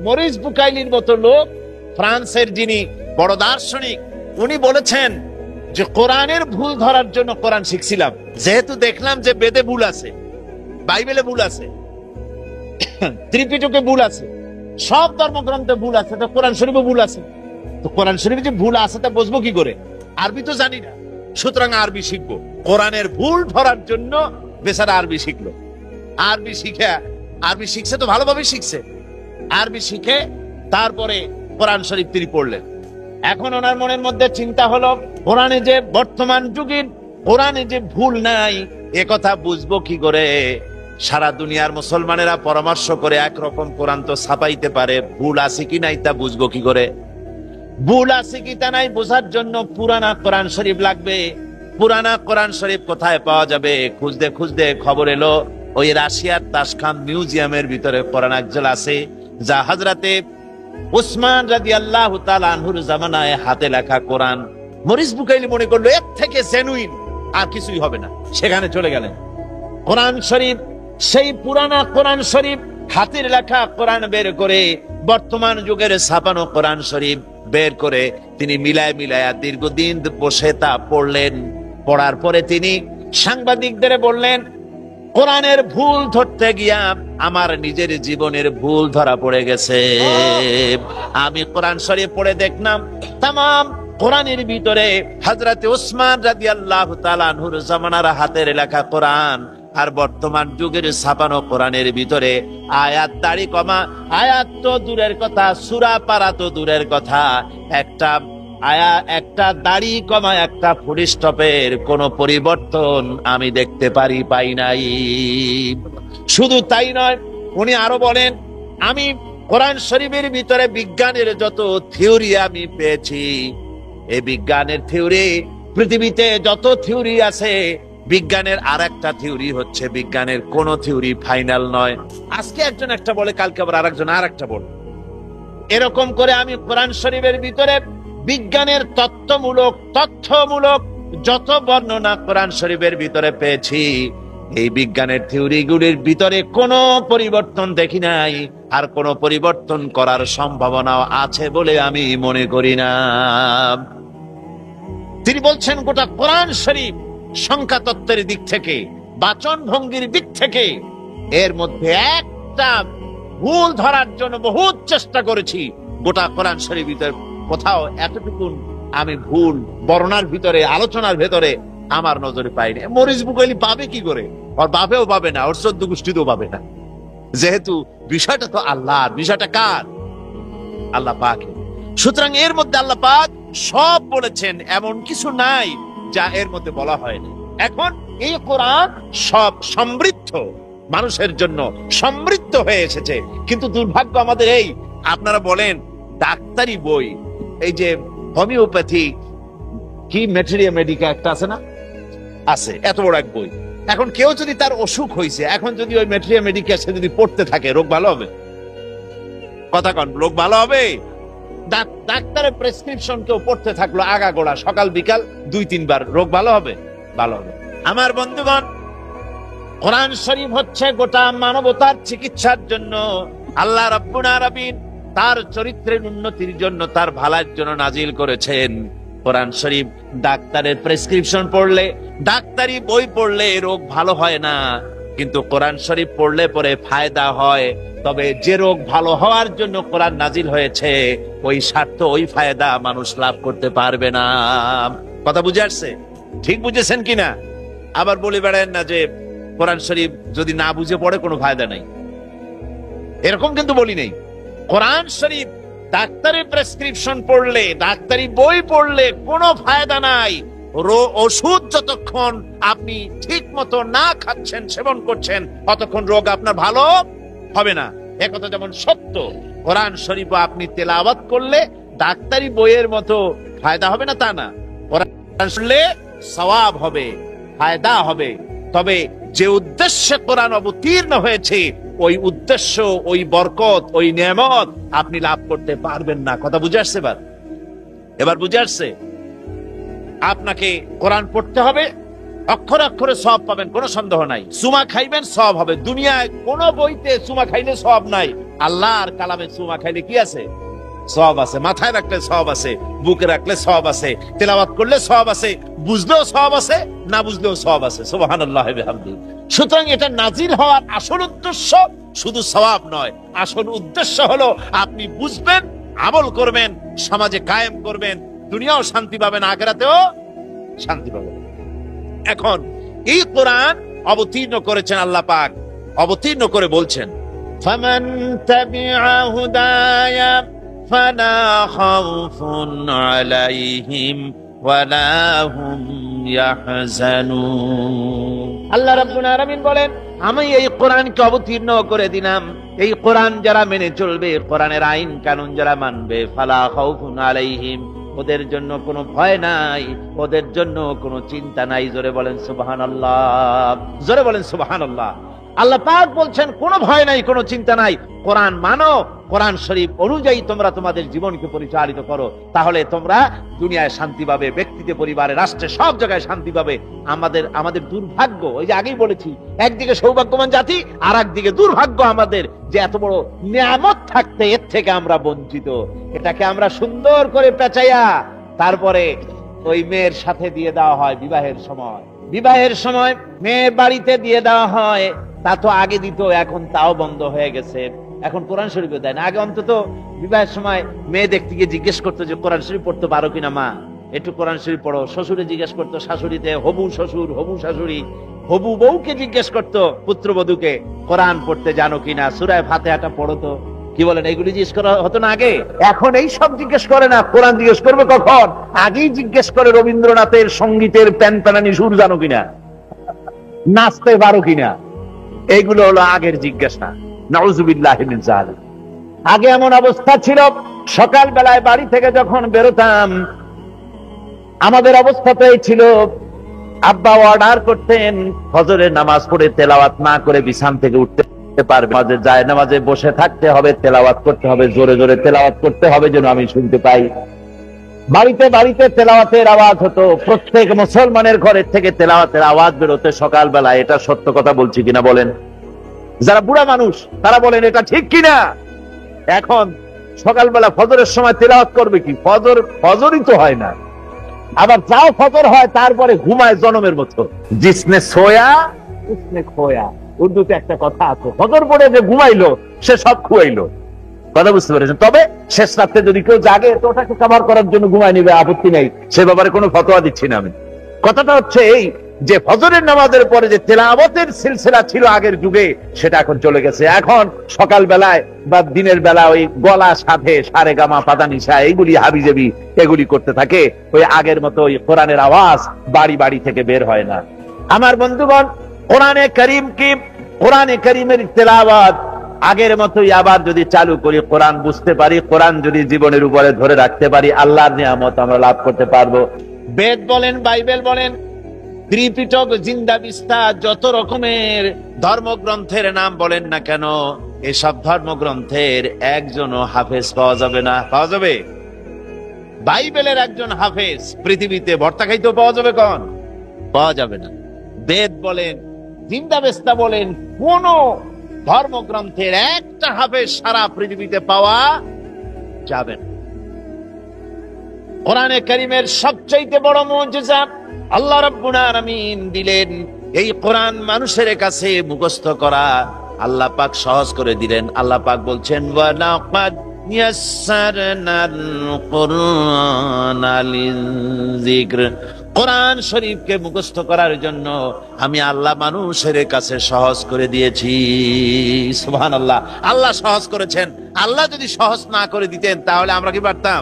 Morris বুকাইলির মতো লোক, ফ্রান্সের যিনি বড় দার্শনিক, উনি বলেছেন যে কোরআনের ভুল ধরার জন্য কোরআন শিখছিলাম। যেহেতু দেখলাম যে বেদে ভুল আছে, বাইবেলে ভুল আছে, ত্রিপিটকে ভুল আছে, সব ধর্মগ্রন্থে ভুল আছে, তো কোরআন শরীফে ভুল আছে। তো কোরআন শরীফে যে ভুল আছে তা বুঝবো কি করে? আরবি তো জানি না, সুতরাং আরবি শিখবো। কোরআনের ভুল ধরার জন্য বেচারা আরবি শিখলো। আরবি শিখছে তো ভালোভাবে শিখছে। আরবি শিখে তারপরে কোরআন শরীফ তিনি পড়লেন। এখন ওনার মনের মধ্যে চিন্তা হলো, কোরআনে যে বর্তমান যুগের কোরআনে যে ভুল নাই এ কথা বুঝবো কি করে? সারা দুনিয়ার মুসলমানেরা পরামর্শ করে একরকম কোরআন তো ছাপাইতে পারে, ভুল আছে কি নাই তা বুঝবো কি করে? ভুল আছে কি তা নাই বোঝার জন্য পুরানা কোরআন শরীফ লাগবে। পুরানা কোরআন শরীফ কোথায় পাওয়া যাবে? খুঁজতে খুঁজতে খবর এলো ওই রাশিয়ার তাশখান্ত মিউজিয়ামের ভিতরে কোরআন একজল আছে, যা হযরতে উসমান রাদিয়াল্লাহু তাআলা আনহুর জামানায় হাতে লেখা কোরআন। মরিস বুকাইলি মনে করলো এর থেকে জেনুইন আর কিছুই হবে না, সেখানে চলে গেলেন। কোরআন শরীফ, সেই পুরানা কোরআন শরীফ, হাতের লেখা কোরআন বের করে, বর্তমান যুগের ছাপানো কোরআন শরীফ বের করে তিনি মিলায় মিলায়া দীর্ঘদিন বসে তা পড়লেন। পড়ার পরে তিনি সাংবাদিকদের বললেন, কোরআনের ভুল ধরতে গিয়া আমার নিজের জীবনের ভুল ধরা পড়ে গেছে। আমি কোরআন শরীফ পড়ে দেখলাম তামাম কোরআনের ভিতরে হযরতে উসমান রাদিয়াল্লাহু তাআলা আনহুর জামানার হাতের লেখা কোরআন আর বর্তমান যুগের ছাপানো কোরআনের ভিতরে আয়াত দাড়ি কমা, আয়াত তো দূরের কথা, সূরা পারা তো দূরের কথা, একটা দাড়ি কমা, একটা ফুল স্টপের কোন পরিবর্তন আমি দেখতে পাই নাই। শুধু তাই নয়, উনি আরো বলেন, আমি কোরআন শরীফের ভিতরে বিজ্ঞানের যত থিওরি আমি পেয়েছি, এই বিজ্ঞানের থিওরি, পৃথিবীতে যত থিওরি আছে, বিজ্ঞানের আর একটা থিওরি হচ্ছে বিজ্ঞানের কোন থিওরি ফাইনাল নয়। আজকে একজন একটা বলে, কালকে আবার আরেকজন আর একটা বলে। এরকম করে আমি কোরআন শরীফের ভিতরে বিজ্ঞানের তথ্যমূলক যত বর্ণনা কোরআন শরীফের ভিতরে পেয়েছি, এই বিজ্ঞানের থিওরিগুলির ভিতরে কোনো পরিবর্তন দেখি নাই, আর কোনো পরিবর্তন করার সম্ভাবনাও আছে বলে আমি মনে করি না। তিনি বলছেন, গোটা কোরআন শরীফ সংখ্যা তত্ত্বের দিক থেকে, বাচন ভঙ্গির দিক থেকে, এর মধ্যে একটা ভুল ধরার জন্য বহুত চেষ্টা করেছি। গোটা কোরআন শরীফ ভিতরে কোথাও এতটুকু আমি ভুল বর্ণনার ভিতরে, আলোচনার ভেতরে আমার নজরে পাইনি। মরিস বুকাইলি পাবে কি করে? ওর বাপেও পাবে না, ওর চোদ্দ গোষ্ঠীতেও পাবে না, যেহেতু বিষয়টা তো আল্লাহর। বিষয়টা কার? আল্লাহ পাকের। সুতরাং এর মধ্যে আল্লাহ পাক সব বলেছেন, এমন কিছু নাই যা এর মধ্যে বলা হয়নি। এখন এই কোরআন সব সমৃদ্ধ, মানুষের জন্য সমৃদ্ধ হয়ে এসেছে। কিন্তু দুর্ভাগ্য আমাদের এই, আপনারা বলেন ডাক্তারি বই, এই যে হোমিওপ্যাথি কি ম্যাটেরিয়া মেডিকা একটা আছে না, আছে, এত বড় এক বই। এখন কেউ যদি তার অসুখ হয়েছে, এখন যদি ওই ম্যাটেরিয়া মেডিকা সে যদি পড়তে থাকে, রোগ ভালো হবে? কথা কন, রোগ ভালো হবে? ডাক্তারের প্রেসক্রিপশন কেউ পড়তে থাকলো আগাগোড়া, সকাল বিকাল 2-3 বার, রোগ ভালো হবে? ভালো হবে। আমার বন্ধুগণ, কোরআন শরীফ হচ্ছে গোটা মানবতার চিকিৎসার জন্য আল্লাহ রাব্বুল আলামিন তার চরিত্রের উন্নতির জন্য, তার ভালোর জন্য নাজিল করেছেন কোরআন শরীফ। ডাক্তারের প্রেসক্রিপশন পড়লে, ডাক্তারি বই পড়লে রোগ ভালো হয় না, কিন্তু কোরআন শরীফ পড়লে পরে ফায়দা হয়। তবে যে রোগ ভালো হওয়ার জন্য কোরআন নাজিল হয়েছে, ওই স্বার্থ, ওই ফায়দা মানুষ লাভ করতে পারবে না। কথা বুঝে আসছে? ঠিক বুঝেছেন কিনা? আবার বলে বেড়ায় না যে কোরআন শরীফ যদি না বুঝে পড়ে কোনো ফায়দা নাই, এরকম কিন্তু বলি নেই। কোরআন শরীফ ডাক্তারের প্রেসক্রিপশন পড়লে, ডাক্তারি বই পড়লে কোনো ফায়দা নাই। ওষুধ যতক্ষণ আপনি ঠিক মতো না খাচ্ছেন, সেবন করছেন, ততক্ষণ রোগ আপনার ভালো হবে না। একথা যেমন সত্য, কোরআন শরীফ আপনি তেলাওয়াত করলে ডাক্তারি বইয়ের মতো ফায়দা হবে না তা না। কোরআন শুনলে সওয়াব হবে, ফায়দা হবে। তবে যে উদ্দেশ্যে কোরআন অবতীর্ণ হয়েছে, ওই উদ্দেশ্য, ওই বরকত, ওই নেয়ামত আপনি লাভ করতে পারবেন না। কথা বুঝে আসছে? এবার বুঝে আসছে? আপনাকে কোরআন পড়তে হবে, অক্ষরে অক্ষরে সওয়াব পাবেন, কোনো সন্দেহ নাই। চুমা খাইবেন, সওয়াব হবে। দুনিয়ায় কোন বইতে চুমা খাইলে সওয়াব নাই, আল্লাহর কালামে চুমা খাইলে কি আছে? সওয়াব আছে। মাথায় রাখলে সওয়াব আছে, বুকে রাখলে সওয়াব আছে, তেলাওয়াত করলে সওয়াব আছে, বুঝলেও সওয়াব আছে, না বুঝলেও সওয়াব আছে। সুবহানাল্লাহি ওয়া বিহামদিহি। সুতরাং এটা নাজিল হওয়ার আসল উদ্দেশ্য শুধু সওয়াব নয়, আসল উদ্দেশ্য হলো আপনি বুঝবেন, আমল করবেন, সমাজে কায়েম করবেন, দুনিয়াও শান্তি পাবেন, আখিরাতেও শান্তি পাবেন। এখন এই কোরআন অবতীর্ণ করেছেন আল্লাহ পাক, অবতীর্ণ করে বলছেন ফামান তাবিআ হুদায়া ফালা খাউফুন আলাইহিম ওয়ালা হুম ইয়াহজানুন। আল্লাহ রাব্বুল আলামিন বলেন, আমি এই কোরআনকে অবতীর্ণ করে দিলাম, এই কোরআন যারা মেনে চলবে, কোরআনের আইন কানুন যারা মানবে, ফালা খাউফুন আলাইহিম, ওদের জন্য কোনো ভয় নাই, ওদের জন্য কোনো চিন্তা নাই। জোরে বলেন সুবহানাল্লাহ, জোরে বলেন সুবহানাল্লাহ। আল্লাহ পাক বলছেন কোনো ভয় নাই, কোনো চিন্তা নাই। কোরআন মানো, কোরআন শরীফ অনুযায়ী তোমরা তোমাদের জীবনকে পরিচালিত করো, তাহলে তোমরা দুনিয়ায় শান্তি পাবে, ব্যক্তিতে, পরিবারে, রাষ্ট্রে, সব জায়গায় শান্তি পাবে। আমাদের দুর্ভাগ্য, ওই যে আগেই বলেছি, একদিকে সৌভাগ্যবান জাতি, আর একদিকে দুর্ভাগ্য আমাদের, যে এত বড় নিয়ামত থাকতে এর থেকে আমরা বঞ্চিত। এটাকে আমরা সুন্দর করে পেঁচাইয়া তারপরে ওই মেয়ের সাথে দিয়ে দেওয়া হয় বিবাহের সময়। বিবাহের সময় মেয়ে বাড়িতে দিয়ে দেওয়া হয়, তা তো আগে দিত, এখন তাও বন্ধ হয়ে গেছে। এখন কোরআন শরীফও দেয় না। আগে অন্তত বিবাহের সময় মেয়ে দেখতে গিয়ে জিজ্ঞেস করতো যে কোরআন শরীফ পড়তে পারো কিনা মা, একটু কোরআন শরীফ পড়ো। শ্বশুরে জিজ্ঞেস করতো, শাশুড়িতে, হবু শ্বশুর, হবু শাশুড়ি, হবু বউকে জিজ্ঞেস করতো পুত্রবধূকে, কোরআন পড়তে জানো কিনা, সূরা ফাতিহাটা পড়ো তো। কি বলেন, এইগুলি জিজ্ঞেস করা হতো না আগে? এখন এই সব জিজ্ঞেস করে না। কোরআন জিজ্ঞেস করবে কখন? আগেই জিজ্ঞেস করে রবীন্দ্রনাথের সঙ্গীতের প্যানপ্যানানি সুর জানো কিনা, নাচতে পারো কিনা। এইগুলো হলো আগের জিজ্ঞাসা। নাউযুবিল্লাহি মিন যালিক। আগে এমন অবস্থা ছিল, সকাল বেলায় বাড়ি থেকে যখন বেরোতাম, আমাদের অবস্থা তো এই ছিল, আব্বা অর্ডার করতেন ফজরের নামাজ পড়ে তেলাওয়াত না করে বিছান থেকে উঠতে পারবে, নামাজে যায়, নামাজে বসে থাকতে হবে, তেলাওয়াত করতে হবে, জোরে জোরে তেলাওয়াত করতে হবে যেন আমি শুনতে পাই। বাড়িতে বাড়িতে তেলাওয়াতের আওয়াজ হতো, প্রত্যেক মুসলমানের ঘরের থেকে তেলাওয়াতের আওয়াজ বেরোতে সকালবেলা। এটা সত্য কথা বলছি কিনা বলেন? যারা বুড়া মানুষ তারা বলেন এটা ঠিক কিনা। এখন সকালবেলা ফজরের সময় তেলাওয়াত করবে কি? ফজরই তো হয় না। আবার যাও ফজর হয়, তারপরে ঘুমায় জনমের মতো। জিসনে সোয়া উসনে খোয়া, উর্দুতে একটা কথা আছে, ফজর পড়ে যে ঘুমাইলো সে সব খুয়াইলো। কথা বুঝতে পেরেছেন? তবে শেষ রাত্রে যদি কেউ জাগে তো ওটাকে কভার করার জন্য ঘুমায় নিবে, আপত্তি নেই, সে ব্যাপারে কোনো ফতোয়া দিচ্ছি না আমি। কথাটা হচ্ছে এই যে ফজরের নামাজের পরে যে তেলাওয়াতের সিলসিলা ছিল আগের যুগে, সেটা এখন চলে গেছে। এখন সকাল বেলায় বা দিনের বেলা ওই গলা সাথে সারে গামা পাদানিসা এইগুলি হাবিজাবি এগুলি করতে থাকে। ওই আগের মতো ওই কোরআনের আওয়াজ বাড়ি বাড়ি থেকে বের হয় না। আমার বন্ধুগণ, কোরআনে কারীম কি, কোরআনে কারীমের তেলাওয়াত আগের মতোই আবার যদি চালু করি, কোরআন বুঝতে পারি, কোরআন যদি জীবনের উপরে ধরে রাখতে পারি, আল্লাহর নিয়ামত আমরা লাভ করতে পারবো। বেদ বলেন, বাইবেল বলেন, ত্রিপিটক, জিন্দা বিস্তা, যত রকমের ধর্মগ্রন্থের নাম বলেন না কেন, এসব ধর্মগ্রন্থের একজনও হাফেজ পাওয়া যাবে না। পাওয়া যাবে? বাইবেলের একজন হাফেজ পৃথিবীতে ভর্তা খাইতেও পাওয়া যাবে? কন পাওয়া যাবে না। বেদ বলেন, জিন্দা বিস্তা বলেন, কোন ধর্মগ্রন্থের একটা হাফেজ সারা পৃথিবীতে পাওয়া যাবে না। কোরআনে কারীমের সবচাইতে বড় মুজিজা আল্লাহ রাব্বুল আলামিন দিলেন। এই কোরআন মানুষের কাছে মুখস্থ করা আল্লাহ পাক সহজ করে দিলেন। আল্লাহ পাক বলছেন, ওয়া লাকাদ ইয়াসসারনাল কুরআনা লিযিকর, কোরআন শরীফকে মুখস্থ করার জন্য আমি আল্লাহ মানুষের কাছে সহজ করে দিয়েছি। সুবহানাল্লাহ, আল্লাহ সহজ করেছেন। আল্লাহ যদি সহজ না করে দিতেন তাহলে আমরা কি পারতাম?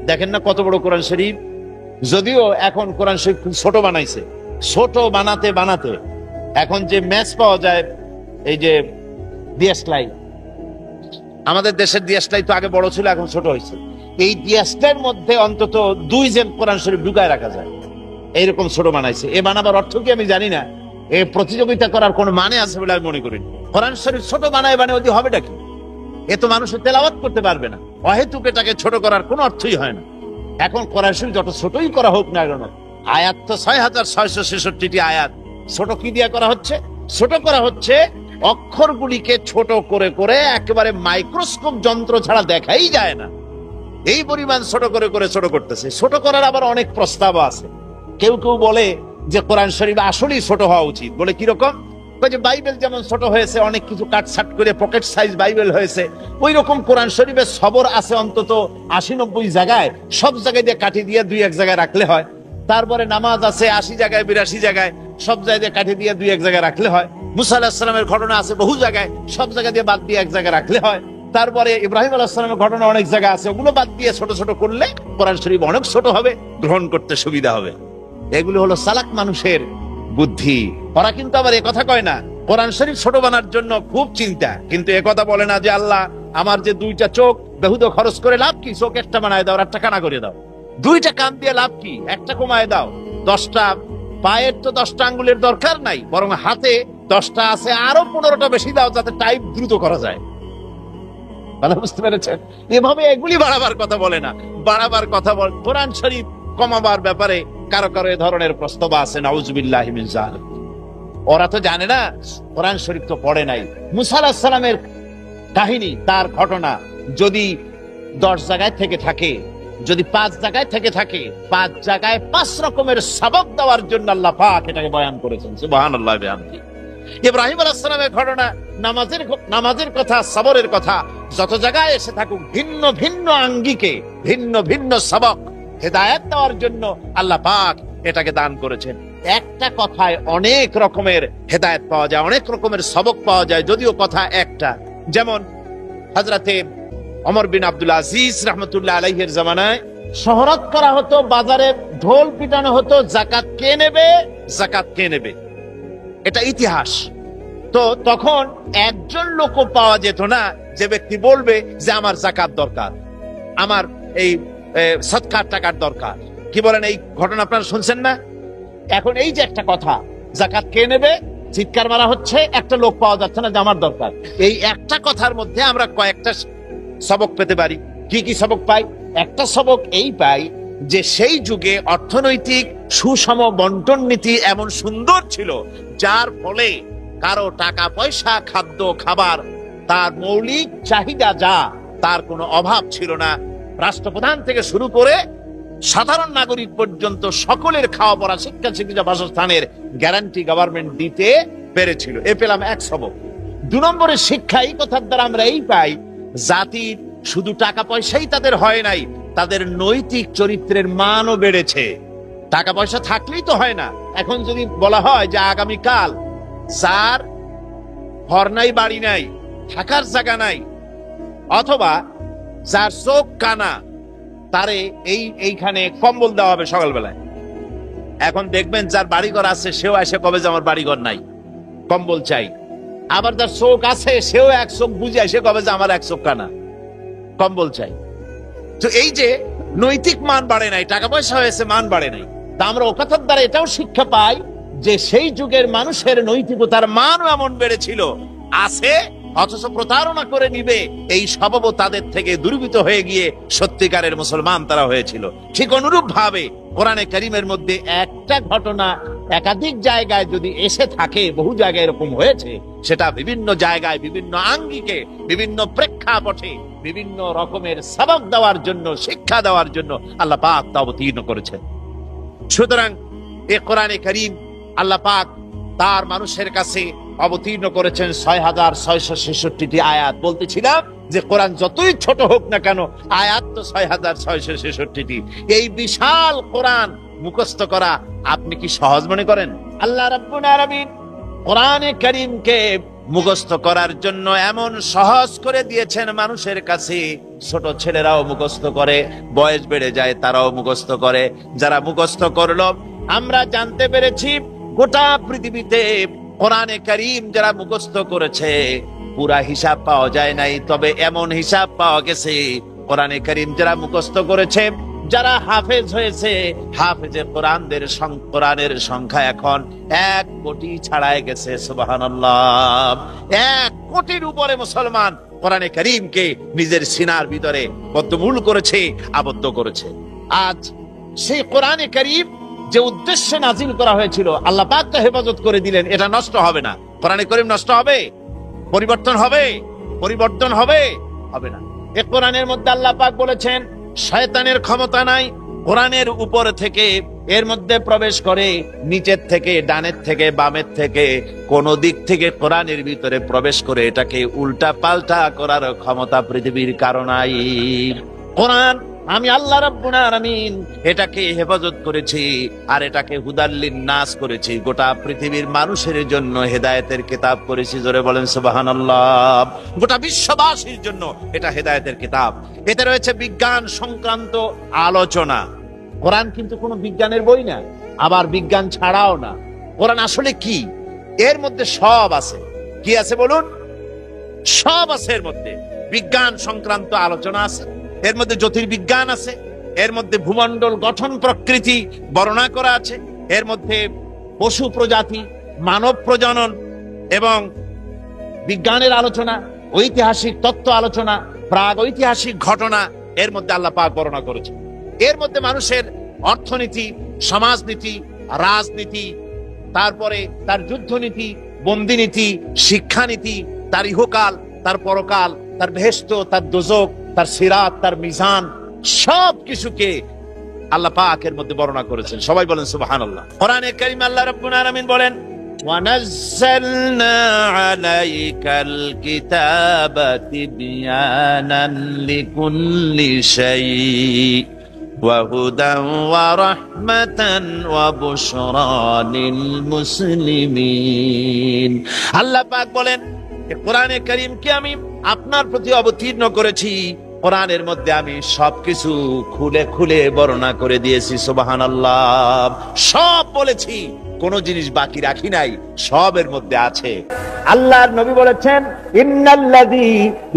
দেখেন না কত বড় কোরআন শরীফ। যদিও এখন কোরআন শরীফ খুব ছোট বানাইছে, ছোট বানাতে বানাতে এখন যে ম্যাচ পাওয়া যায়, এই যে দিয়াসলাই, আমাদের দেশের দিয়াসলাই তো আগে বড় ছিল, এখন ছোট হয়েছে। এই দিয়াসটার মধ্যে অন্তত 2 জেন কোরআন শরীফ ঢুকায় রাখা যায়, এইরকম ছোট বানাইছে। এ বানাবার অর্থ কি আমি জানি না, এই প্রতিযোগিতা করার কোন মানে আছে বলে আমি মনে করি। কোরআন শরীফ ছোট বানায় বানায় ওদি হবেটা কি? এ তো মানুষের তেলাওয়াত করতে পারবে না। অহেতুক এটাকে ছোট করার কোনো অর্থই হয় না। এখন কোরআন শরীফ যত ছোটই করা হোক না কেন, আয়াত তো 6666টি আয়াত। ছোট কি দিয়া করা হচ্ছে? ছোট করা হচ্ছে অক্ষরগুলিকে ছোট করে করে একেবারে মাইক্রোস্কোপ যন্ত্র ছাড়া দেখাই যায় না, এই পরিমাণ ছোট করে করে ছোট করতেছে। ছোট করার আবার অনেক প্রস্তাব আছে। কেউ কেউ বলে যে কোরআন শরীফ আসলেই ছোট হওয়া উচিত। বলে কিরকম? যে বাইবেল যেমন ছোট হয়েছে, অনেক কিছু কাটছাট করে পকেট সাইজ বাইবেল হয়েছে, ওই রকম কোরআন শরীফের সবর আছে অন্তত 80-90 জায়গায়, সব জায়গায় দিয়ে কাটি দিয়ে 2-1 জায়গায় রাখলে হয়। তারপরে নামাজ আছে 80 জায়গায় 82 জায়গায়, সব জায়গায় কাটি দিয়ে 2-1 জায়গায় রাখলে হয়। মুসা আলাইহিস সালামের ঘটনা আছে বহু জায়গায়, সব জায়গা দিয়ে বাদ দিয়ে 1 জায়গায় রাখলে হয়। তারপরে ইব্রাহিম আলাইহিস সালামের ঘটনা অনেক জায়গা আছে, ওগুলো বাদ দিয়ে ছোট ছোট করলে কোরআন শরীফ অনেক ছোট হবে, গ্রহণ করতে সুবিধা হবে। এগুলো হলো চালাক মানুষের বুদ্ধি। ওরা কিন্তু আবার কথা কয় না কোরআন শরীফ ছোট বানার জন্য খুব চিন্তা, কিন্তু একথা বলে না যে আল্লাহ আমার যে 2টা চোখ বেহুদ খরচ করে লাভ কি, চোখ একটা বানায় দাও আর একটা কানা করে দাও। 2টা কান দিয়ে লাভ কি, একটা কমায় দাও। 10টা পায়ের তো 10টা আঙ্গুলের দরকার নাই, বরং হাতে 10টা আছে, আরো 15টা বেশি দাও যাতে টাইপ দ্রুত করা যায়। বুঝতে পেরেছেন? এভাবে এগুলি বাড়াবার কথা বলে না, বাড়াবার কথা বল কোরআন শরীফ কমাবার ব্যাপারে কারো কারো এ ধরনের প্রস্তাব আছে। নাউজুবিল্লাহি মিন যালিক। ওরা তো জানে না, কোরআন শরীফ তো পড়ে নাই। মুসা আলাইহিস সালামের কাহিনী, তার ঘটনা যদি 10 জায়গায় থেকে থাকে, যদি 5 জায়গায় থেকে থাকে, 5 জায়গায় 5 রকমের সবক দেওয়ার জন্য আল্লাহ পাক এটাকে বয়ান করেছেন। সুবহানাল্লাহ বিহামদি। ইব্রাহিম আলাইহিস সালামের ঘটনা, নামাজের কথা, সবরের কথা যত জায়গায় এসে থাকুক, ভিন্ন ভিন্ন আঙ্গিকে ভিন্ন ভিন্ন সবক হেদায়েত দেওয়ার জন্য আল্লাহ পাক এটাকে দান করেছেন। একটা কথায় অনেক রকমের হেদায়েত পাওয়া যায়, অনেক রকমের সবক পাওয়া যায়, যদিও কথা একটা। যেমন হযরতে ওমর বিন আব্দুল আজিজ রাহমাতুল্লাহ আলাইহির জামানায় শহরত করা হতো, বাজারে ঢোল পিটানো হতো, যাকাত কে নেবে, যাকাত কে নেবে, এটা ইতিহাস। তো তখন একজন লোকও পাওয়া যেত না যে ব্যক্তি বলবে যে আমার যাকাত দরকার, আমার এই সদকার টাকার দরকার। কি বলেন? এই ঘটনা আপনারা শুনছেন না? এখন এই যে একটা কথা, যাকাত কে নেবে, চিৎকার মারা হচ্ছে, একটা লোক পাওয়া যাচ্ছে না যে আমার দরকার। এই একটা কথার মধ্যে আমরা কয়েকটা সবক পেতে পারি। কি কি সবক পাই? একটা সবক এই পাই যে সেই যুগে অর্থনৈতিক সুষম বন্টন নীতি এমন সুন্দর ছিল, যার ফলে কারো টাকা পয়সা, খাদ্য খাবার, তার মৌলিক চাহিদা যা, তার কোনো অভাব ছিল না। রাষ্ট্রপ্রধান থেকে শুরু করে সাধারণ নাগরিক পর্যন্ত সকলের খাওয়া পড়া, শিক্ষা, চিকিৎসা, বাসস্থানের গ্যারান্টি গভর্নমেন্ট দিতে পেরেছিল। এ পেলাম এক সবক। 2 নম্বরের শিক্ষা এই কথার দ্বারা আমরা এই পাই, জাতির শুধু টাকা পয়সাই তাদের হয় নাই, তাদের নৈতিক চরিত্রের মানও বেড়েছে। টাকা পয়সা থাকলেই তো হয় না। এখন যদি বলা হয় যে আগামীকাল যার ঘর নাই, বাড়ি নাই, থাকার জায়গা নাই, অথবা যার চোখ কানা, তারে এইখানে কম্বল দেওয়া হবে সকালবেলায়। এখন দেখবেন যার বাড়িঘর আছে সেও এসে কবে যে আমার বাড়িঘর নাই, কম্বল চাই। আবার যার চোখ আছে সেও এক চোখ বুঝে এসে কবে যে আমার এক চোখ কানা, কম্বল চাই। তো এই যে নৈতিক মান বাড়ে নাই, টাকা পয়সা হয়েছে, মান বাড়ে নাই। তা আমরা ও কথার দ্বারা এটাও শিক্ষা পাই যে সেই যুগের মানুষের নৈতিকতার মানও এমন বেড়েছিল, আছে, অথচ প্রতারণা করে নিবে এই স্বভাবও তাদের থেকে দূরীভূত হয়ে গিয়ে সত্যিকারের মুসলমান তারা হয়েছিল। ঠিক অনুরূপ ভাবে কোরআনে কারীমের মধ্যে একটা ঘটনা একাধিক জায়গায় যদি এসে থাকে, বহু জায়গায় এরকম হয়েছে, সেটা বিভিন্ন জায়গায় বিভিন্ন আঙ্গিকে, বিভিন্ন প্রেক্ষাপটে, বিভিন্ন রকমের সবক দেওয়ার জন্য, শিক্ষা দেওয়ার জন্য আল্লাহ পাক তা অবতীর্ণ করেছেন। সুতরাং এ কোরআনে কারীম আল্লাহ পাক তার মানুষের কাছে অবতীর্ণ করেছেন 6666টি আয়াত। বলতেছিলাম যে কোরআন যতই ছোট হোক না কেন, আয়াত তো 6666টি। এই বিশাল কোরআন মুখস্থ করা আপনি কি সহজ মনে করেন? আল্লাহ রাব্বুল আলামিন কোরআনে কারীমকে মুখস্থ করার জন্য এমন সহজ করে দিয়েছেন মানুষের কাছে। ছোট ছেলেরাও মুখস্থ করে, বয়স বেড়ে যায় তারাও মুখস্থ করে। যারা মুখস্থ করলো, আমরা জানতে পেরেছি গোটা পৃথিবীতে কোরআনে কারীম যারা মুখস্থ করেছে পুরা হিসাব পাওয়া যায় নাই, তবে এমন হিসাব পাওয়া গেছে কোরআনে কারীম যারা মুখস্থ করেছে, যারা হাফেজ হয়েছে, হাফেজে কোরআনের সংখ্যা এখন 1 কোটি ছাড়াই গেছে। সুবহানাল্লাহ। 1 কোটির উপরে মুসলমান কোরআনে কারীমকে নিজের সিনার ভিতরে বদ্ধমূল করেছে, আবদ্ধ করেছে। আজ সেই কোরআনে কারীম যে উদ্দেশ্যে নাজিল করা হয়েছিল, আল্লাহ পাক তো হেফাজত করে দিলেন, এটা নষ্ট হবে না। কোরআনে কারীম নষ্ট হবে? পরিবর্তন হবে? পরিবর্তন হবে? হবে না। এ কোরআনের মধ্যে আল্লাহ পাক বলেছেন শয়তানের ক্ষমতা নাই কোরআনের উপর থেকে এর মধ্যে প্রবেশ করে নিচের থেকে, ডানের থেকে, বামের থেকে, কোন দিক থেকে কোরআনের ভিতরে প্রবেশ করে এটাকে উল্টা পাল্টা করার ক্ষমতা পৃথিবীর কারো নাই। কোরআন আমি আল্লাহ রাব্বুল আলামিন এটাকে হেফাজত করেছি আর এটাকে হুদাল্লিন নাস করেছি, গোটা পৃথিবীর মানুষের জন্য হেদায়েতের কিতাব করেছি। জোরে বলেন সুবহানাল্লাহ। গোটা বিশ্ববাসীর জন্য এটা হেদায়েতের কিতাব। এতে রয়েছে বিজ্ঞান সংক্রান্ত আলোচনা। কোরআন কিন্তু কোনো বিজ্ঞানের বই না, আবার বিজ্ঞান ছাড়াও না। কোরআন আসলে কি? এর মধ্যে সব আছে। কি আছে বলুন? সব আছে এর মধ্যে। বিজ্ঞান সংক্রান্ত আলোচনা আছে, এর মধ্যে জ্যোতির্বিজ্ঞান আছে, এর মধ্যে ভূমণ্ডল গঠন প্রকৃতি বর্ণনা করা আছে, এর মধ্যে পশু প্রজাতি, মানব প্রজনন এবং বিজ্ঞানের আলোচনা, ঐতিহাসিক তত্ত্ব আলোচনা, প্রাগ ঐতিহাসিক ঘটনা এর মধ্যে আল্লাহ পাক বর্ণনা করেছে। এর মধ্যে মানুষের অর্থনীতি, সমাজনীতি, রাজনীতি, তারপরে তার যুদ্ধনীতি, বন্দিনীতি, শিক্ষানীতি, তার ইহকাল, তার পরকাল, তার বেহেশত, তার দোজক, তার সিরাত, তার মিজান, সব কিছুকে আল্লাহ পাক এর মধ্যে বর্ণনা করেছেন। সবাই বলেন সুবহানাল্লাহ। কোরআনে কারীম আল্লাহ রাব্বুল আলামিন বলেন وَنَزَّلْنَا عَلَيْكَ الْكِتَابَ تِبْيَانًا لِكُلِّ شَيْءٍ وَهُدًى وَرَحْمَةً وَبُشْرَى لِلْمُسْلِمِينَ। আল্লাহ পাক বলেন কোরআনে কারীমকে আমি আপনার প্রতি অবতীর্ণ করেছি, কোরআনের মধ্যে আমি সবকিছু খুলে খুলে বর্ণনা করে দিয়েছি। সুবহানাল্লাহ। সব বলেছি, কোন জিনিস বাকি রাখি নাই, সবের মধ্যে আছে। আল্লাহর নবী বলেছেন ইন্নাল্লাযী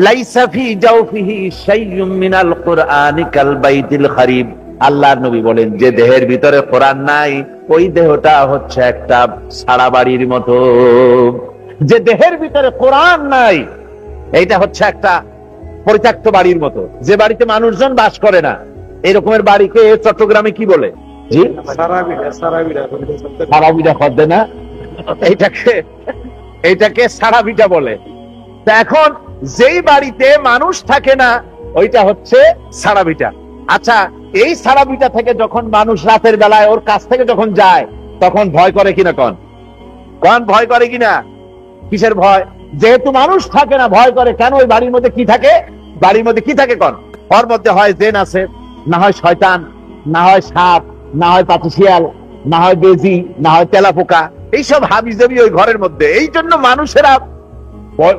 লাইসা ফি জাওফিহি শাইউম মিনাল কুরআনি কাল বাইতিল খারিব। আল্লাহর নবী বলেন যে দেহের ভিতরে কোরআন নাই ওই দেহটা হচ্ছে একটা সারা বাড়ির মতো। যে দেহের ভিতরে কোরআন নাই এইটা হচ্ছে একটা পরিত্যক্ত বাড়ির মতো, যে বাড়িতে মানুষজন বাস করে না। এরকমের বাড়িকে চট্টগ্রামে কি বলে? জি, সারাবিটা খদ্দে না, এইটাকে সারাবিটা বলে। তা এখন যেই বাড়িতে মানুষ থাকে না ওইটা হচ্ছে সারাবিটা। আচ্ছা, এই সারাবিটা থেকে যখন মানুষ রাতের বেলায় ওর কাছ থেকে যখন যায় তখন ভয় করে কিনা? কন ভয় করে কিনা? কিসের ভয়? যেহেতু মানুষ থাকে না ভয় করে। কেন? ওই বাড়ির মধ্যে কি থাকে? বাড়ির মধ্যে কি থাকে কন? ওর মধ্যে হয় জিন আছে, না হয় শয়তান, না হয় সাপ, না হয় পাতিশিয়াল, না হয় বেজি, না হয় তেলাপোকা, এইসব হাবিজাবি ওই ঘরের মধ্যে। এই জন্য মানুষেরা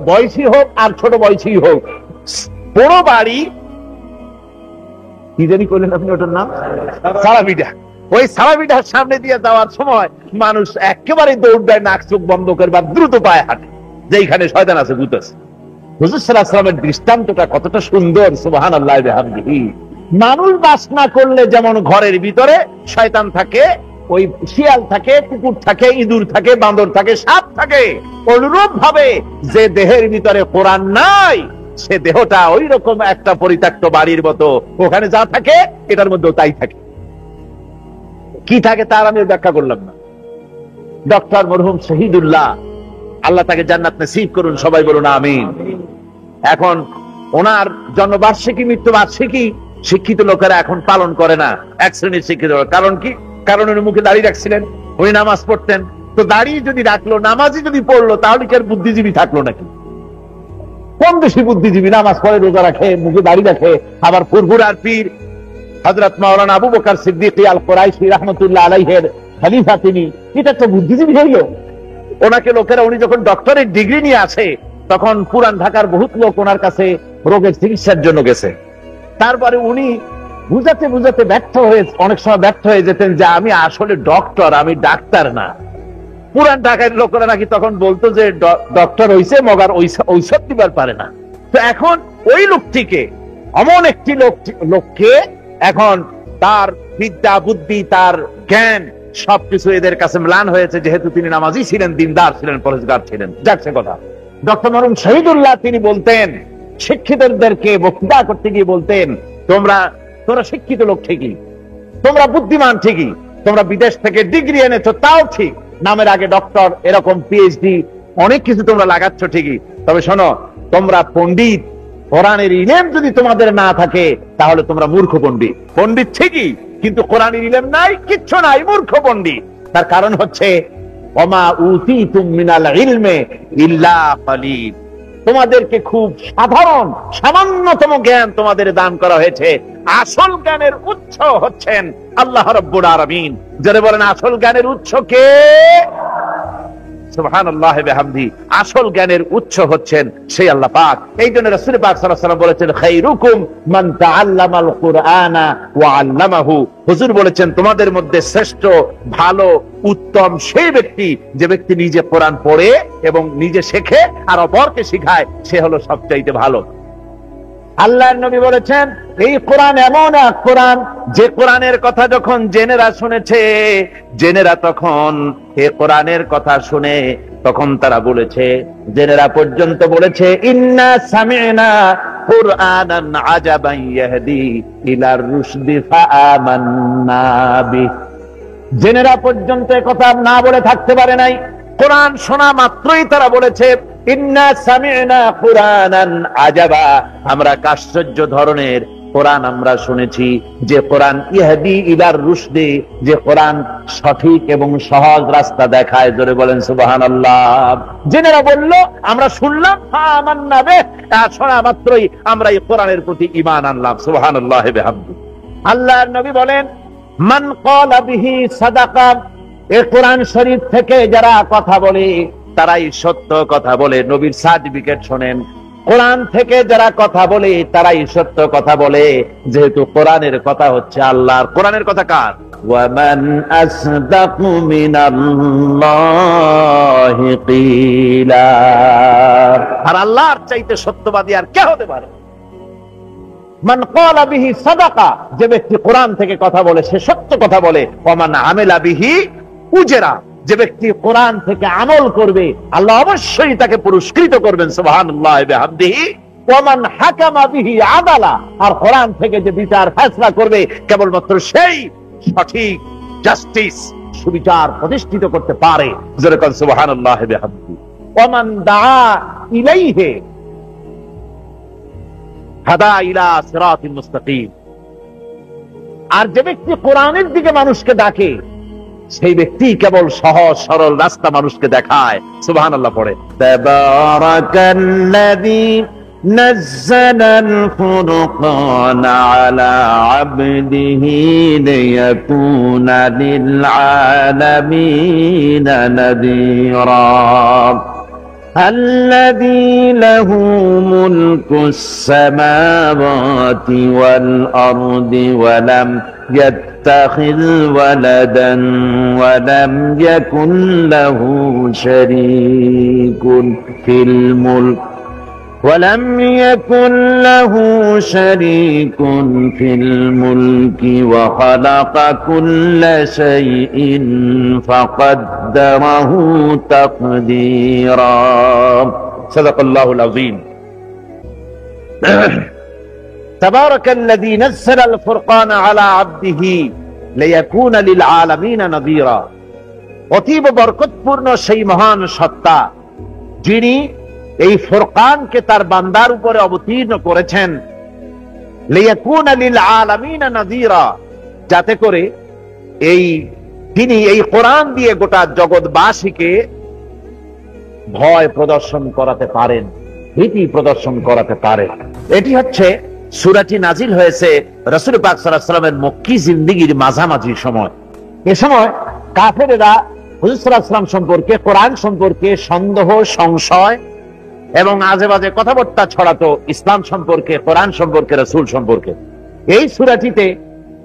বয়সী হোক আর ছোট বয়সী হোক, বড় বাড়ি কি জানি করলেন আপনি ওটার নাম? সারাবিটা। ওই সারাবিটার সামনে দিয়ে যাওয়ার সময় মানুষ একেবারে দৌড় দেয়, নাক চোখ বন্ধ করে বা দ্রুত পায়ে হাঁটে, যেখানে শয়তান আছে, ভূত আছে। হুজুর সাল্লাল্লাহু আলাইহি ওয়াসাল্লামের দৃষ্টান্তটা কতটা সুন্দর! সুবহানাল্লাহ বিহামদিহি। মানুষ বাস না করলে যেমন ঘরের ভিতরে শয়তান থাকে, ওই শিয়াল থাকে, কুকুর থাকে, ইঁদুর থাকে, বান্দর থাকে, সাপ থাকে, অনুরূপ ভাবে যে দেহের ভিতরে কোরআন নাই সে দেহটা ওই রকম একটা পরিত্যক্ত বাড়ির মতো। ওখানে যা থাকে এটার মধ্যেও তাই থাকে। কি থাকে তার আমি ব্যাখ্যা করলাম না। ডক্টর মরহুম শহীদুল্লাহ, আল্লাহ তাকে জান্নাত নসিব করুন, সবাই বলুন আমিন। এখন ওনার জন্মবার্ষিকী, মৃত্যুবার্ষিকী শিক্ষিত লোকেরা এখন পালন করে না, এক শ্রেণীর শিক্ষিত। কারণ কি? কারণ উনি মুখে দাড়ি রাখছিলেন, উনি নামাজ পড়তেন। তো দাড়ি যদি রাখলো, নামাজই যদি পড়লো, তাহলে কি আর বুদ্ধিজীবী থাকলো নাকি? কম বেশি বুদ্ধিজীবী, নামাজ পড়ে, রোজা রাখে, মুখে দাড়ি রাখে, আবার ফুরফুরার পীর হযরত মাওলানা আবু বকর সিদ্দিক আল কুরাইশি রাহমাতুল্লাহ আলাইহির খলিফা তিনি। এটা তো বুদ্ধিজীবী হইল। ওনাকে লোকেরা, উনি যখন ডক্টরেট ডিগ্রি নিয়ে আসে তখন পুরান ঢাকার বহুত লোক ওনার কাছে রোগের চিকিৎসার জন্য গেছে। তারপরে উনি বুঝাতে বুঝাতে ব্যর্থ হয়ে, অনেক সময় ব্যর্থ হয়ে যেতেন যে আমি আসলে ডক্টর, আমি ডাক্তার না। পুরান ঢাকার লোকেরা নাকি তখন বলতো যে ডক্টর হইছে মগার ঔষধ দিবার পারে না। তো এখন ওই লোকটিকে, এমন একটি লোককে এখন তার বিদ্যা, বুদ্ধি, তার জ্ঞান সবকিছু এদের কাছে ম্লান হয়েছে, যেহেতু তিনি নামাজি ছিলেন, দিনদার ছিলেন, পরেজগার ছিলেন। যাচ্ছে কথা, ডক্টর মরহুম শহীদুল্লাহ তিনি বলতেন, শিক্ষিতদেরকে বক্তৃতা করতে গিয়ে বলতেন, তোমরা শিক্ষিত লোক ঠিকই, তোমরা বুদ্ধিমান ঠিকই, তোমরা বিদেশ থেকে ডিগ্রি এনেছো তাও ঠিক, নামের আগে ডক্টর, এরকম পিএইচডি, অনেক কিছু তোমরা লাগাচ্ছ ঠিকই, তবে শোনো, তোমরা পণ্ডিত, কোরআনের ইলম যদি তোমাদের না থাকে তাহলে তোমরা মূর্খ পণ্ডিত। পণ্ডিত ঠিকই, কিন্তু কোরআনের ইলম নাই, কিচ্ছু নাই, মূর্খ পণ্ডিত। তার কারণ হচ্ছে ওমা উতিতুম মিনাল ইলমে ইল্লা কালিল, তোমাদেরকে খুব সাধারণ সামান্যতম জ্ঞান তোমাদের দান করা হয়েছে। আসল জ্ঞানের উৎস হচ্ছেন আল্লাহ রাব্বুল আলামিন। যারা বলেন আসল জ্ঞানের উৎস কে? সুবহানাল্লাহ ওয়া বিহামদি। আসল জ্ঞানের উৎস হচ্ছেন সেই আল্লাহ পাক। এই জন্য রাসূল পাক সাল্লাল্লাহু আলাইহি ওয়াসাল্লাম বলেছেন, খায়রুকুম মান তাআল্লামাল কুরআনা ওয়া আল্লামাহু। হুজুর বলেছেন, তোমাদের মধ্যে শ্রেষ্ঠ, ভালো, উত্তম সেই ব্যক্তি যে ব্যক্তি নিজে কোরআন পড়ে এবং নিজে শেখে আর অপরকে শেখায়, সে হলো সবচাইতে ভালো। আল্লাহর নবী বলেছেন, এই কোরআন এমন এক কোরআন যে কোরআনের কথা যখন জেনেরা শুনেছে, জেনেরা তখন এই কোরআনের কথা শুনে তখন তারা বলেছে, জেনেরা পর্যন্ত বলেছে, ইন্না সামি'না কুরআনান আজাবান ইয়াহদি ইলার রুশদি ফাআমান্না বিহি। জেনেরা পর্যন্ত কথা না বলে থাকতে পারে নাই, কোরআন শোনা মাত্রই তারা বলেছে, ইন্না সামি'না কুরআনান আজাবা, আমরা আশ্চর্য ধরনের কোরআন আমরা শুনেছি, যে কোরআন ইহদি ইলার রুশদি, যে কোরআন সঠিক এবং সহজ রাস্তা দেখায়। জোরে বলেন সুবহানাল্লাহ। জেনেরা বলল, আমরা শুনলাম, ফাআমান্না বিহি, শোনা মাত্রই আমরা এই কোরআনের প্রতি ঈমান আনলাম। সুবহানাল্লাহ ওয়া বিহামদি। আল্লাহর নবী বলেন, মান ক্বালা বিহি সাদাকা, এই কোরআন শরীফ থেকে যারা কথা বলে তারাই সত্য কথা বলে। নবীর সার্টিফিকেট শোনেন, কোরআন থেকে যারা কথা বলে তারাই সত্য কথা বলে, যেহেতু কোরআনের কথা হচ্ছে আল্লাহর। কোরআনের কথা কার? ওয়ামান আসদাকু মিনাল্লাহি কিলা। আর আল্লাহর চাইতে সত্যবাদী আর কে হতে পারে? মান ক্বালা বিহি সাদাকা, যে ব্যক্তি কোরআন থেকে কথা বলে সে সত্য কথা বলে। ওয়ামান আমিলা বিহি উজরা, যে ব্যক্তি কোরআন থেকে আমল করবে আল্লাহ অবশ্যই তাকে পুরস্কৃত করবেন। সুবহানাল্লাহ ওয়া বিহামদিহি। ওয়ামান হাকামা বিহি আদালা, আর কোরআন থেকে যে বিচার ফয়সালা করবে কেবলমাত্র সেই সঠিক জাস্টিস, সুবিচার প্রতিষ্ঠিত করতে পারে। যেরকম সুবহানাল্লাহ ওয়া বিহামদিহি। ওয়ামান দাআ ইলাইহি হাদা ইলা সিরাতিল মুস্তাকিম, আর যে ব্যক্তি কোরআনের দিকে মানুষকে ডাকে সেই ব্যক্তি কেবল সহজ সরল রাস্তা মানুষকে দেখায়। সুবহানাল্লাহ পড়ে। তাবারাকাল্লাযী নাযালাল ফুরকানা আলা আবদিহি লিয়াকুনা লিল আলামিনা নাযীরা الذي له ملك السماوات والأرض ولم يتخذ ولدا ولم يكن له شريك في الملك وخلق كل شيء فقدره تقديرا صدق الله العظيم تبارك الذي نزل الفرقان على عبده ليكون للعالمين نذيرا। অতীব বরকতপূর্ণ সেই মহান সত্তা যিনি এই ফুরকানকে তার বান্দার উপরে অবতীর্ণ করেছেন, লিয়াকুনা লিল আলামিনা নাযীরা, যাতে করে তিনি এই কোরআন দিয়ে গোটা জগৎবাসীকে ভয় প্রদর্শন করাতে পারেন, ভীতি প্রদর্শন করাতে পারেন। এটি হচ্ছে সূরাটি নাজিল হয়েছে রাসূল পাক সাল্লাল্লাহু আলাইহি ওয়াসাল্লামের মক্কি জিন্দেগীর মাঝামাঝি সময়। এ সময় কাফেররা হুজুর সাল্লাল্লাহু আলাইহি ওয়াসাল্লাম সম্পর্কে, কোরআন সম্পর্কে সন্দেহ, সংশয় এবং আজে বাজে কথাবার্তা ছড়াতো ইসলাম সম্পর্কে, কোরআন সম্পর্কে, রাসূল সম্পর্কে। এই সূরাটিতে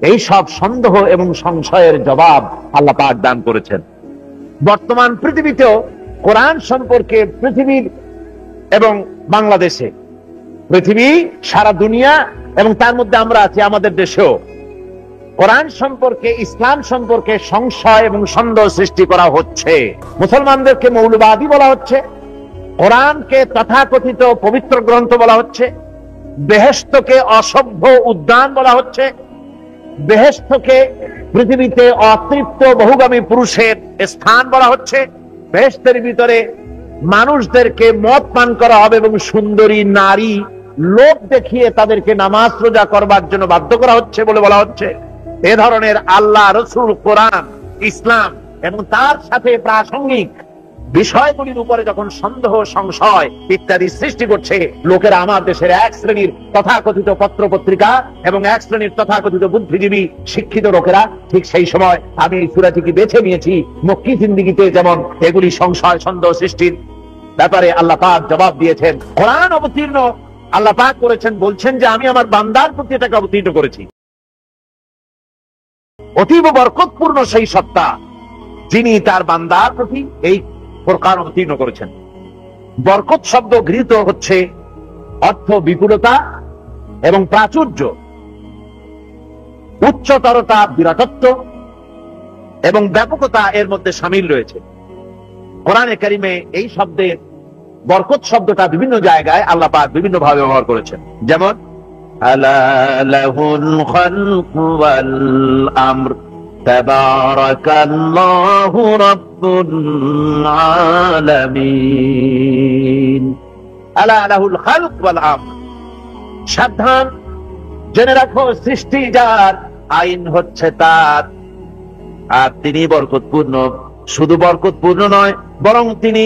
এই সব সন্দেহ এবং সংশয়ের জবাব আল্লাহ পাক দান করেছেন। বর্তমান পৃথিবীতেও কোরআন সম্পর্কে পৃথিবীর এবং বাংলাদেশে, পৃথিবী সারা দুনিয়া এবং তার মধ্যে আমরা আছি আমাদের দেশেও, কোরআন সম্পর্কে, ইসলাম সম্পর্কে সংশয় এবং সন্দেহ সৃষ্টি করা হচ্ছে। মুসলমানদেরকে মৌলবাদী বলা হচ্ছে, কোরআনকে তথাকথিত পবিত্র গ্রন্থ বলা হচ্ছে, বেহেশতকে অসভ্য উদ্যান বলা হচ্ছে, বেহেশতকে পৃথিবীতে অতৃপ্ত বহুগামী পুরুষের স্থান বলা হচ্ছে, বেহেশতের ভিতরে মানুষদেরকে মদ পান করা হবে এবং সুন্দরী নারী লোক দেখিয়ে তাদেরকে নামাজ রোজা করবার জন্য বাধ্য করা হচ্ছে বলে বলা হচ্ছে। এ ধরনের আল্লাহ, রসুল, কোরআন, ইসলাম এবং তার সাথে প্রাসঙ্গিক বিষয়গুলির উপরে যখন সন্দেহ, সংশয় ইত্যাদি সৃষ্টি করছে লোকেরা, আমার দেশের এক শ্রেণীর তথাকথিত পত্র পত্রিকা এবং এক শ্রেণীর তথাকথিত বুদ্ধিজীবী শিক্ষিত লোকেরা, ঠিক সেই সময় আমি এই সূরাটিকে বেছে নিয়েছি। মক্কি জিন্দেগিতে যেমন এগুলি সংশয়, সন্দেহ সৃষ্টির ব্যাপারে আল্লাহ পাক জবাব দিয়েছেন, কোরআন অবতীর্ণ আল্লাহ পাক করেছেন, বলছেন যে আমি আমার বান্দার প্রতি এটাকে অবতীর্ণ করেছি। অতীব বরকতপূর্ণ সেই সত্তা যিনি তার বান্দার প্রতি এই কোরআন অবতীর্ণ করেছেন। বরকত শব্দ গৃহীত হচ্ছে অর্থ বিপুলতা এবং প্রাচুর্য, উচ্চতরতা, বিরাটত্ব এবং ব্যাপকতা এর মধ্যে শামিল রয়েছে। কোরআনে কারিমে এই শব্দের বরকত শব্দটা বিভিন্ন জায়গায় আল্লাহ পাক বিভিন্ন ভাবে ব্যবহার করেছেন। যেমন আলা লাহুল খালকু ওয়াল আমর তাবারাকাল্লাহু রাব্বুল আলামিন। আলা লাহুল খালক ওয়াল আমর, সাবধান জেনে রাখো, সৃষ্টি যার, আইন হচ্ছে তার, আর তিনি বরকতপূর্ণ। শুধু বরকতপূর্ণ নয়, বরং তিনি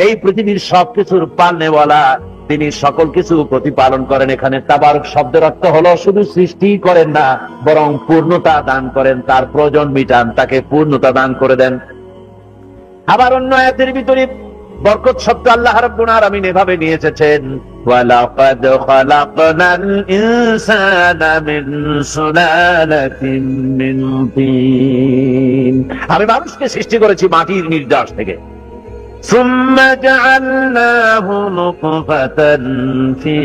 এই পৃথিবীর সবকিছুর পালনেওয়ালা, তিনি সকল কিছু প্রতিপালন করেন। এখানে তাবারক শব্দের অর্থ হলো শুধু সৃষ্টি করেন না, বরং পূর্ণতা দান করেন, তার প্রয়োজন মিটান, তাকে পূর্ণতা দান করে দেন। আবার অন্য আয়াতের ভিতরে বরকত শব্দ আল্লাহ রাব্বুল আলামিন এভাবে নিয়ে এসেছেন, ওয়ালাকাদ খালাকনাল ইনসানা মিন সুলালাতিন মিন তিন। আমি মানুষকে সৃষ্টি করেছি মাটির নির্যাস থেকে। সুম্মা জাআলনাহু নুতফাতান ফি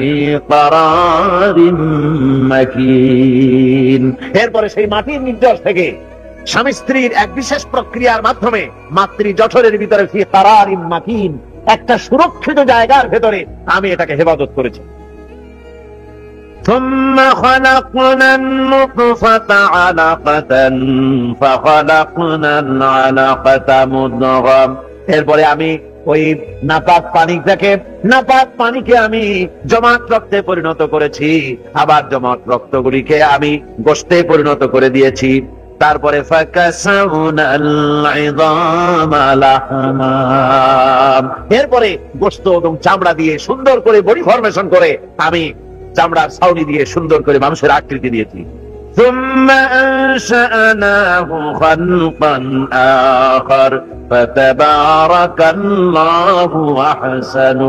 ক্বারারিন মাকিন। এরপরে সেই মাটির নির্যাস থেকে স্বামী স্ত্রীর এক বিশেষ প্রক্রিয়ার মাধ্যমে মাতৃ জঠরের ভিতরে ফি ক্বারারিন মাকিন, একটা সুরক্ষিত জায়গার ভেতরে আমি এটাকে হেফাজত করেছি। ثم خلقنا النطفة علقة فخلقنا العلقة مضغة। এরপরে আমি ওই নাপাক পানিকে আমি জমাট রক্তে পরিণত করেছি, আবার জমাট রক্তগুলিকে আমি গোশতে পরিণত করে দিয়েছি। তারপরে এরপরে গোশত এবং চামড়া দিয়ে সুন্দর করে বডি ফরমেশন করে আমি চামড়ার ছাউনি দিয়ে সুন্দর করে মানুষের আকৃতি দিয়েছি। ثم أنشأناه خلقا آخر فتبارك الله أحسن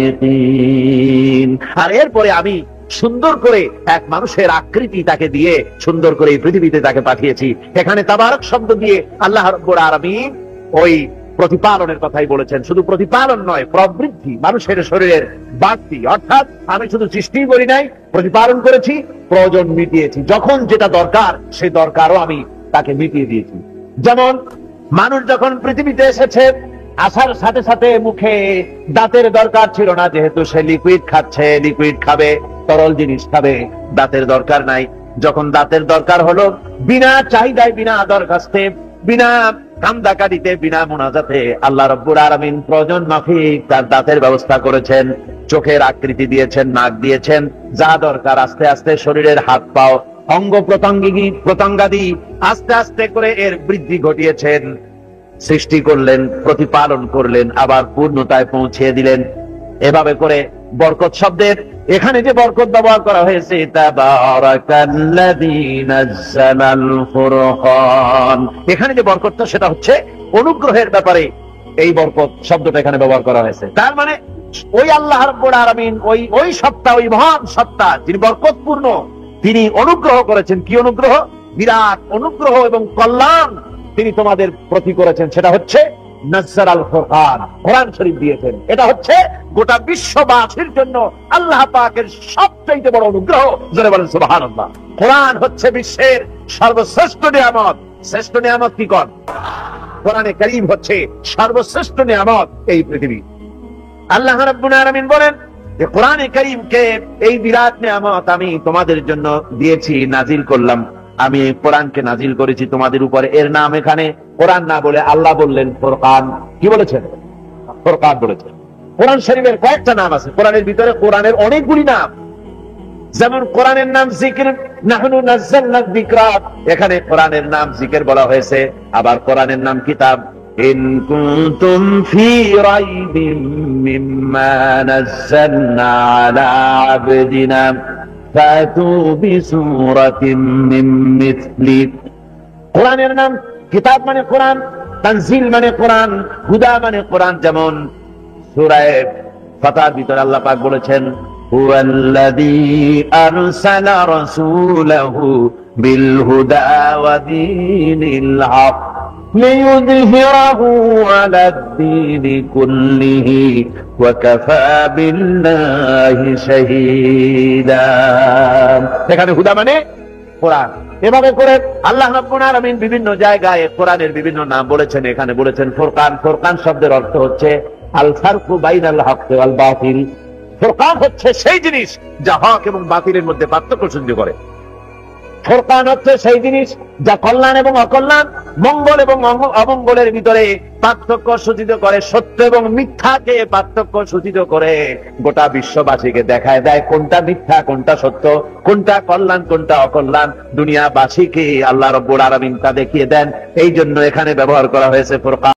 الخالقين। আর এরপরে আমি সুন্দর করে এক মানুষের আকৃতি তাকে দিয়ে সুন্দর করে এই পৃথিবীতে তাকে পাঠিয়েছি। এখানে তাবারক শব্দ দিয়ে আল্লাহ রাব্বুল আলামিন ওই প্রতিপালনের কথাই বলেছেন। শুধু প্রতিপালন নয়, প্রবৃদ্ধি, মানুষের শরীরের বাড়তি। অর্থাৎ আমি শুধু সৃষ্টি করি নাই, প্রতিপালন করেছি, প্রয়োজন মিটিয়েছি। যখন যেটা দরকার সেই দরকারও আমি তাকে মিটিয়ে দিয়েছি। যেমন মানুষ যখন পৃথিবীতে এসেছে, আসার সাথে সাথে মুখে দাঁতের দরকার ছিল না, যেহেতু সে লিকুইড খাচ্ছে, লিকুইড খাবে, তরল জিনিস খাবে, দাঁতের দরকার নাই। যখন দাঁতের দরকার হলো, বিনা চাহিদায়, বিনা দরখাস্তে, বিনা কামদাকারিতে, বিনা মুনাজাতে আল্লাহ রাব্বুল আলামিন প্রয়োজন মাফিক তার দাঁতের ব্যবস্থা করেছেন, চোখের আকৃতি দিয়েছেন, নাক দিয়েছেন, যা দরকার আস্তে আস্তে শরীরের হাত পাও, অঙ্গ প্রত্যঙ্গাদি আস্তে আস্তে করে এর বৃদ্ধি ঘটিয়েছেন, সৃষ্টি করলেন, প্রতিপালন করলেন, আবার পূর্ণতায় পৌঁছে দিলেন। এভাবে করে বরকত শব্দের এখানে যে বরকত ব্যবহার করা হয়েছে, তাবারাকাল্লাযী নাযালাল ফুরকান, এখানে যে বরকতটা সেটা হচ্ছে অনুগ্রহের ব্যাপারে এই বরকত শব্দটা এখানে ব্যবহার করা হয়েছে। তার মানে ওই আল্লাহ রাব্বুল আলামিন, ওই সত্তা, ওই মহান সত্তা যিনি বরকতপূর্ণ, তিনি অনুগ্রহ করেছেন। কি অনুগ্রহ? বিরাট অনুগ্রহ এবং কল্যাণ তিনি তোমাদের প্রতি করেছেন। সেটা হচ্ছে নাযালাল ফুরকান, কোরআন শরীফ দিয়েছেন। এটা হচ্ছে গোটা বিশ্ববাসীর জন্য আল্লাহ পাকের সবচেয়ে বড় অনুগ্রহ। জোরে বলেন সুবহানাল্লাহ। কোরআন হচ্ছে বিশ্বের সর্বশ্রেষ্ঠ নিয়ামত। শ্রেষ্ঠ নিয়ামত কি কোন? কোরআনে কারীম হচ্ছে সর্বশ্রেষ্ঠ নিয়ামত এই পৃথিবী। আল্লাহ রাব্বুল আলামিন বলেন যে কোরআনে কারীমকে, এই বিরাট নিয়ামত আমি তোমাদের জন্য দিয়েছি, নাজিল করলাম। আমি এই কোরআনকে নাজিল করেছি তোমাদের উপরে। এর নাম এখানে কোরআন না বলে আল্লাহ বললেন ফুরকান। কি বলেছেন? ফুরকান বলেছেন। কোরআন শরীফের কয়েকটা নাম আছে, কোরআনের ভিতরে কোরআনের অনেকগুলি নাম। যেমন কোরআনের নাম জিকির, নাহনু নাযালনা যিকরা, এখানে কোরআনের নাম জিকির বলা হয়েছে। আবার কোরআনের নাম কিতাব, ইন কুনতুম ফি রাইবিন মিম্মা নাযালনা আলা আবদিনা ফাতু বিসূরাতিন মিন মিসলি। কোরআনের নাম কিতাব মানে কোরআন, তানজিল মানে কোরআন, হুদা মানে কোরআন। যেমন সূরা ফাতিহার ভিতরে আল্লাহ পাক বলেছেন, হুয়াল্লাযী আরসালা রাসূলাহু বিল হুদা ওয়া দীনিল হক লিইয়ুযহিরাহু আলাদ দীনি কুল্লিহি ওয়া কাফা বিল্লাহি শাহীদা। এখানে হুদা মানে কোরআন। এভাবে করে আল্লাহ রাব্বুল আলামিন বিভিন্ন জায়গায় কোরআনের বিভিন্ন নাম বলেছেন। এখানে বলেছেন ফুরকান। ফুরকান শব্দের অর্থ হচ্ছে আল ফারকু বাইনাল হক ওয়াল বাতিল। ফুরকান হচ্ছে সেই জিনিস যা হক এবং বাতিলের মধ্যে পার্থক্য সৃষ্টি করে। ফুরকান হচ্ছে সেই জিনিস যা কল্যাণ এবং অকল্যাণ, মঙ্গল এবং অমঙ্গলের ভিতরে পার্থক্য সূচিত করে, সত্য এবং মিথ্যাকে পার্থক্য সূচিত করে গোটা বিশ্ববাসীকে দেখায় দেয় কোনটা মিথ্যা কোনটা সত্য, কোনটা কল্যাণ কোনটা অকল্যাণ। দুনিয়াবাসীকে আল্লাহ রাব্বুল আলামিন তা দেখিয়ে দেন। এই জন্য এখানে ব্যবহার করা হয়েছে ফুরকান।